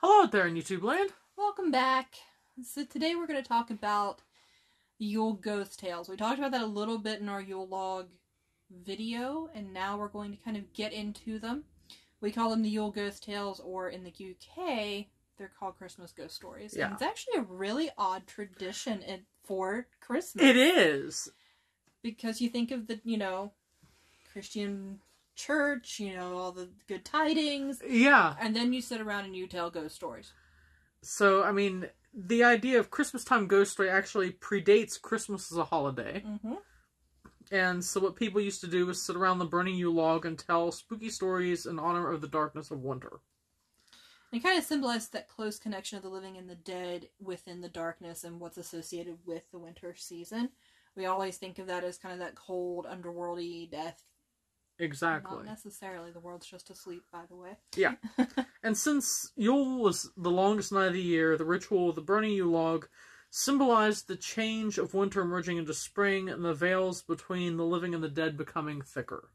Hello there in YouTube land. Welcome back. So today we're going to talk about Yule ghost tales. We talked about that a little bit in our Yule log video, and now we're going to kind of get into them. We call them the Yule ghost tales, or in the UK, they're called Christmas ghost stories. Yeah. And it's actually a really odd tradition for Christmas. It is. Because you think of the, Christian church, all the good tidings. Yeah. And then you sit around and you tell ghost stories. So, I mean, the idea of Christmas time ghost story actually predates Christmas as a holiday. Mm-hmm. And so what people used to do was sit around the burning Yule log and tell spooky stories in honor of the darkness of winter. It kind of symbolized that close connection of the living and the dead within the darkness and what's associated with the winter season. We always think of that as kind of that cold, underworldy death. Exactly. Not necessarily. The world's just asleep, by the way. Yeah. And since Yule was the longest night of the year, the ritual of the burning Yule log symbolized the change of winter merging into spring and the veils between the living and the dead becoming thicker.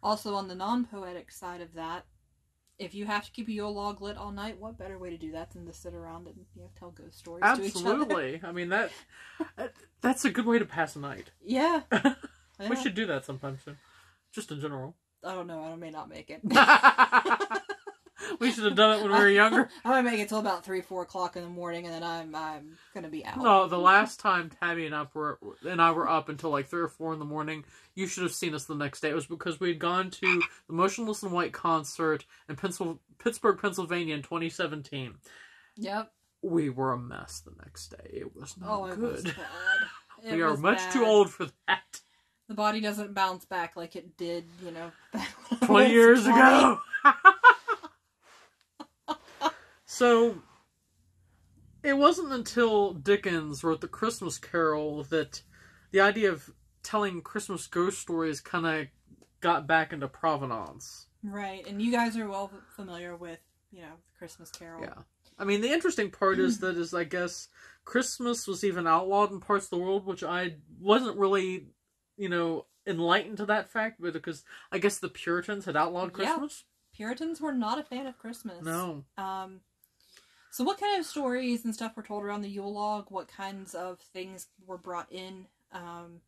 Also, on the non-poetic side of that, if you have to keep a Yule log lit all night, what better way to do that than to sit around and tell ghost stories to each other? Absolutely. I mean, that's a good way to pass a night. Yeah. We should do that sometime soon. Just in general. I don't know. I may not make it. We should have done it when we were younger. I might make it till about 3, 4 o'clock in the morning, and then I'm gonna be out. No, the last time Tabby and I were up until like 3 or 4 in the morning, you should have seen us the next day. It was because we had gone to the Motionless in White concert in Pittsburgh, Pennsylvania in 2017. Yep. We were a mess the next day. It was not good. Was bad. We are much too old for that. The body doesn't bounce back like it did, 20 years ago. So, it wasn't until Dickens wrote The Christmas Carol that the idea of telling Christmas ghost stories kind of got back into provenance. Right, and you guys are well familiar with, The Christmas Carol. Yeah. I mean, the interesting part is that I guess, Christmas was even outlawed in parts of the world, which I wasn't really, enlightened to that fact, but because I guess the Puritans had outlawed Christmas. Yeah. Puritans were not a fan of Christmas. No. So what kind of stories and stuff were told around the Yule log? What kinds of things were brought in? And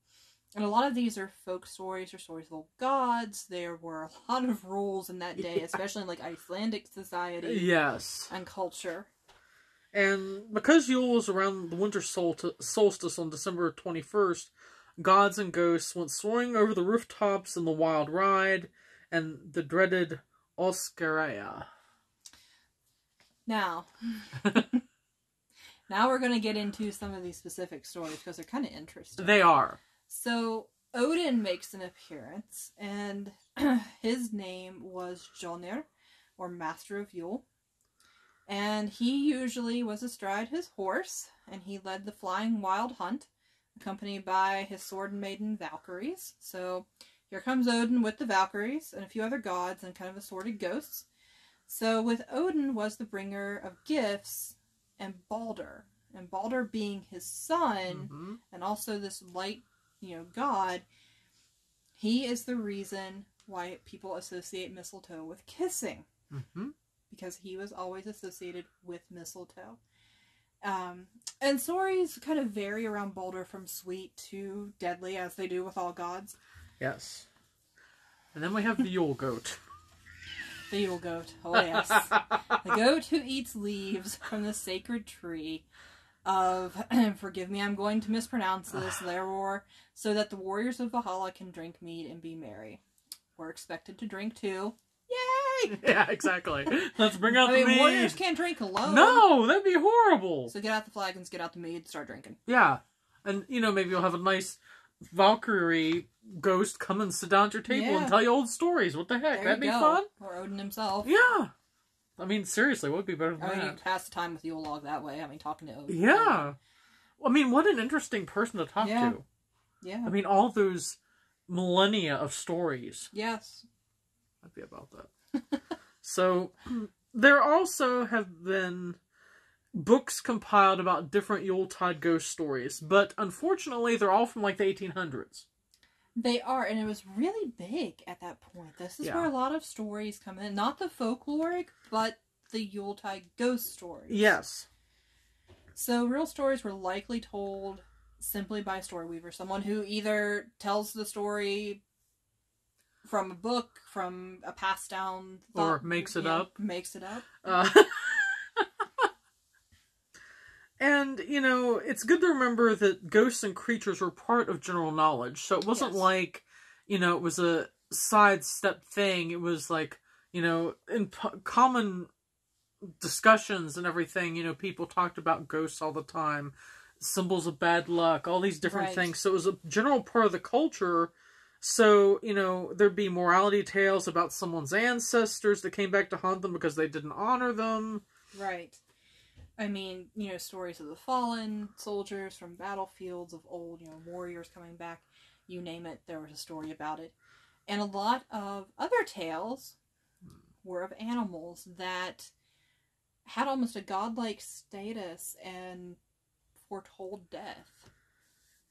a lot of these are folk stories or stories of old gods. There were a lot of rules in that day, especially in Icelandic society. Yes. And culture. And because Yule was around the winter solstice on December 21st, gods and ghosts went soaring over the rooftops in the wild ride and the dreaded Oscaria. Now we're going to get into some of these specific stories because they're kind of interesting. They are. So, Odin makes an appearance, and his name was Jonir, or Master of Yule. And he usually was astride his horse, and he led the flying wild hunt, accompanied by his sword maiden Valkyries. So, here comes Odin with the Valkyries, and a few other gods, and kind of assorted ghosts. So, with Odin was the bringer of gifts, and Balder being his son, and also this light, god, he is the reason why people associate mistletoe with kissing. Mm-hmm. Because he was always associated with mistletoe. And stories kind of vary around Balder from sweet to deadly, as they do with all gods. Yes. And then we have the Yule goat. The Yule goat. Oh, yes. The goat who eats leaves from the sacred tree of, forgive me, I'm going to mispronounce this, Leror, so that the warriors of Valhalla can drink mead and be merry. We're expected to drink too. Yay! Yeah, exactly. Let's bring out the mead. Warriors can't drink alone. No, that'd be horrible. So get out the flagons, get out the mead, start drinking. Yeah. And, maybe you'll have a nice Valkyrie ghost come and sit down at your table and tell you old stories. What the heck? That'd be fun. Or Odin himself. Yeah. I mean, seriously, what would be better than that? You pass the time with Yule log that way. Talking to Odin. Yeah. I mean, what an interesting person to talk to. Yeah. I mean, all those millennia of stories. Yes. I'd be about that. So, there also have been books compiled about different Yuletide ghost stories, but unfortunately, they're all from the 1800s. They are, and it was really big at that point. This is where a lot of stories come in. Not the folkloric, but the Yuletide ghost stories. Yes. So real stories were likely told simply by a story weaver, someone who either tells the story from a book, from a passed down thought, or makes it up. Makes it up. And, it's good to remember that ghosts and creatures were part of general knowledge. So it wasn't like, it was a sidestep thing. It was like, in common discussions and everything, people talked about ghosts all the time. Symbols of bad luck, all these different things. So it was a general part of the culture. So, there'd be morality tales about someone's ancestors that came back to haunt them because they didn't honor them. Right. I mean, stories of the fallen soldiers from battlefields of old, warriors coming back, you name it, there was a story about it. And a lot of other tales were of animals that had almost a godlike status and foretold death.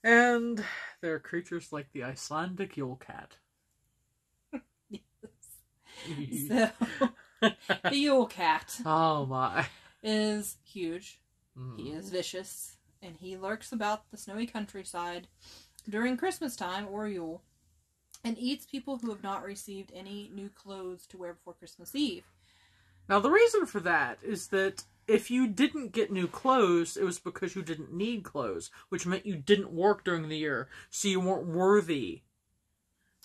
And there are creatures like the Icelandic Yule cat. Yes. So, the Yule cat. Oh my. Is huge. He is vicious, and he lurks about the snowy countryside during Christmas time or Yule, and eats people who have not received any new clothes to wear before Christmas Eve. Now, the reason for that is that if you didn't get new clothes, it was because you didn't need clothes, which meant you didn't work during the year, so you weren't worthy.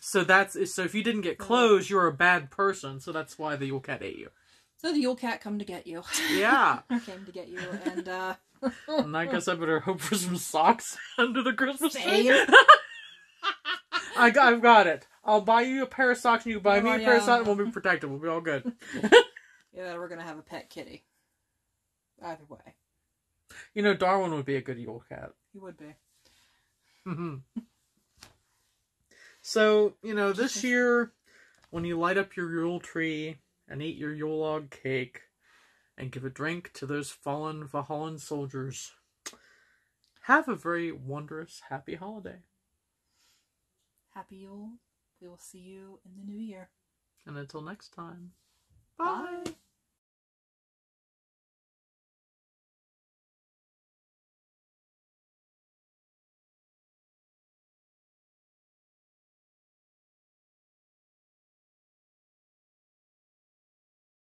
So if you didn't get clothes, you're a bad person, so that's why the Yule cat ate you. So the Yule cat come to get you. Yeah. Came to get you, and and I guess I better hope for some socks under the Christmas tree. I've got it. I'll buy you a pair of socks, and you buy me a pair of socks, and we'll be protected. We'll be all good. Yeah, we're gonna have a pet kitty. Either way. Darwin would be a good Yule cat. He would be. Mm-hmm. So, this year, when you light up your Yule tree and eat your Yule log cake and give a drink to those fallen Valhallan soldiers, have a very wondrous, happy holiday. Happy Yule. We will see you in the new year. And until next time, bye.